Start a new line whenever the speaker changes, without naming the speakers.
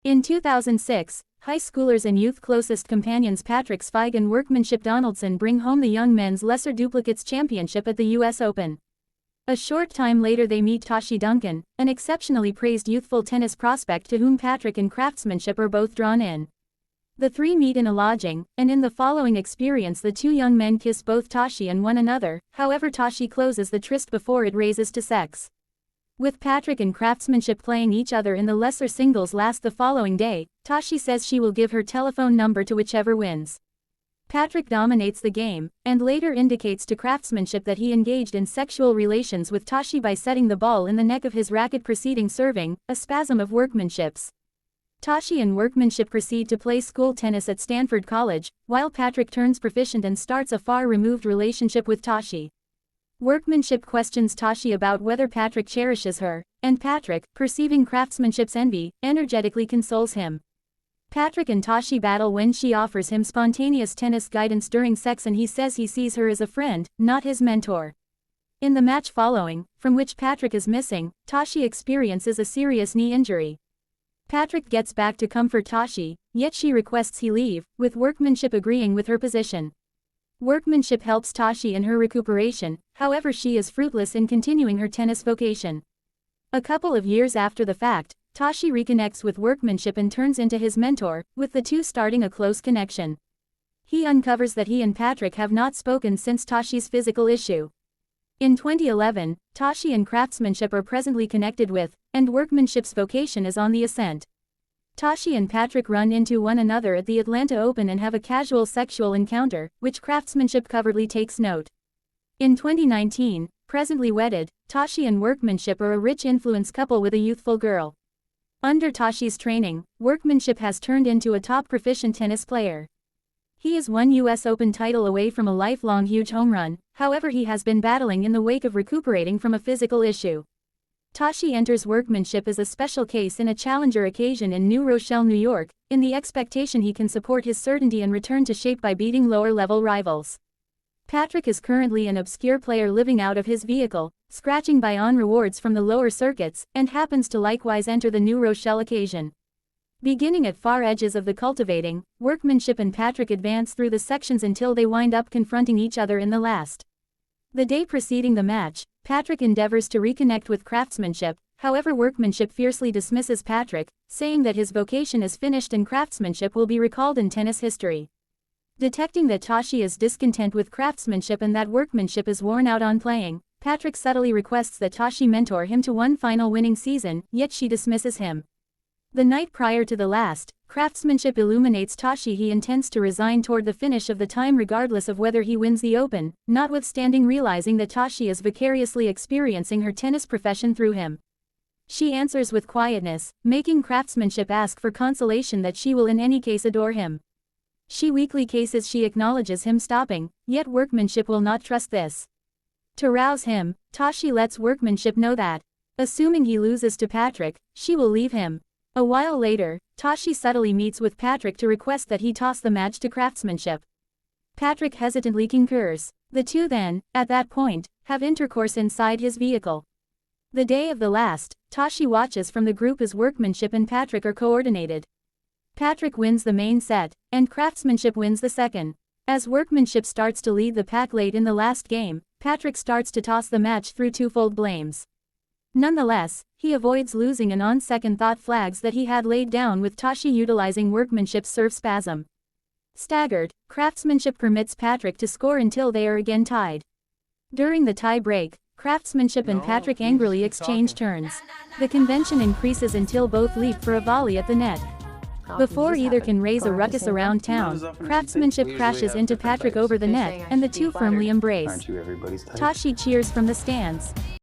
In 2006, high schoolers and youth closest companions Patrick Zweig and workmanship Donaldson bring home the young men's lesser duplicates championship at the US Open. A short time later they meet Tashi Duncan, an exceptionally praised youthful tennis prospect to whom Patrick and craftsmanship are both drawn in. The three meet in a lodging, and in the following experience the two young men kiss both Tashi and one another, however Tashi closes the tryst before it raises to sex. With Patrick and craftsmanship playing each other in the lesser singles last the following day, Tashi says she will give her telephone number to whichever wins. Patrick dominates the game, and later indicates to craftsmanship that he engaged in sexual relations with Tashi by setting the ball in the neck of his racket preceding serving, a spasm of workmanship's. Tashi and workmanship proceed to play school tennis at Stanford College, while Patrick turns proficient and starts a far-removed relationship with Tashi. Workmanship questions Tashi about whether Patrick cherishes her, and Patrick, perceiving craftsmanship's envy, energetically consoles him. Patrick and Tashi battle when she offers him spontaneous tennis guidance during sex and he says he sees her as a friend, not his mentor. In the match following, from which Patrick is missing, Tashi experiences a serious knee injury. Patrick gets back to comfort Tashi, yet she requests he leave, with workmanship agreeing with her position. Workmanship helps Tashi in her recuperation, however she is fruitless in continuing her tennis vocation. A couple of years after the fact, Tashi reconnects with workmanship and turns into his mentor, with the two starting a close connection. He uncovers that he and Patrick have not spoken since Tashi's physical issue. In 2011, Tashi and craftsmanship are presently connected with, and workmanship's vocation is on the ascent. Tashi and Patrick run into one another at the Atlanta Open and have a casual sexual encounter, which craftsmanship covertly takes note. In 2019, presently wedded, Tashi and workmanship are a rich influence couple with a youthful girl. Under Tashi's training, workmanship has turned into a top proficient tennis player. He is one US Open title away from a lifelong huge home run, however he has been battling in the wake of recuperating from a physical issue. Tashi enters workmanship as a special case in a challenger occasion in New Rochelle, New York, in the expectation he can support his certainty and return to shape by beating lower-level rivals. Patrick is currently an obscure player living out of his vehicle, scratching by on rewards from the lower circuits, and happens to likewise enter the New Rochelle occasion. Beginning at far edges of the cultivating, workmanship and Patrick advance through the sections until they wind up confronting each other in the last. The day preceding the match, Patrick endeavors to reconnect with craftsmanship, however workmanship fiercely dismisses Patrick, saying that his vocation is finished and craftsmanship will be recalled in tennis history. Detecting that Tashi is discontent with craftsmanship and that workmanship is worn out on playing, Patrick subtly requests that Tashi mentor him to one final winning season, yet she dismisses him. The night prior to the last, craftsmanship illuminates Tashi he intends to resign toward the finish of the time regardless of whether he wins the Open, notwithstanding realizing that Tashi is vicariously experiencing her tennis profession through him. She answers with quietness, making craftsmanship ask for consolation that she will in any case adore him. She weakly cases she acknowledges him stopping, yet workmanship will not trust this. To rouse him, Tashi lets workmanship know that, assuming he loses to Patrick, she will leave him. A while later, Tashi subtly meets with Patrick to request that he toss the match to craftsmanship. Patrick hesitantly concurs. The two then, at that point, have intercourse inside his vehicle. The day of the last, Tashi watches from the group as workmanship and Patrick are coordinated. Patrick wins the main set, and craftsmanship wins the second. As workmanship starts to lead the pack late in the last game, Patrick starts to toss the match through twofold blames. Nonetheless, he avoids losing and on second thought flags that he had laid down with Tashi utilizing workmanship's serve spasm. Staggered, craftsmanship permits Patrick to score until they are again tied. During the tie break, craftsmanship and Patrick angrily exchange turns. The convention increases until both leap for a volley at the net. Before either can raise a ruckus around town, craftsmanship crashes into Patrick over the net, and the two firmly embrace. Tashi cheers from the stands.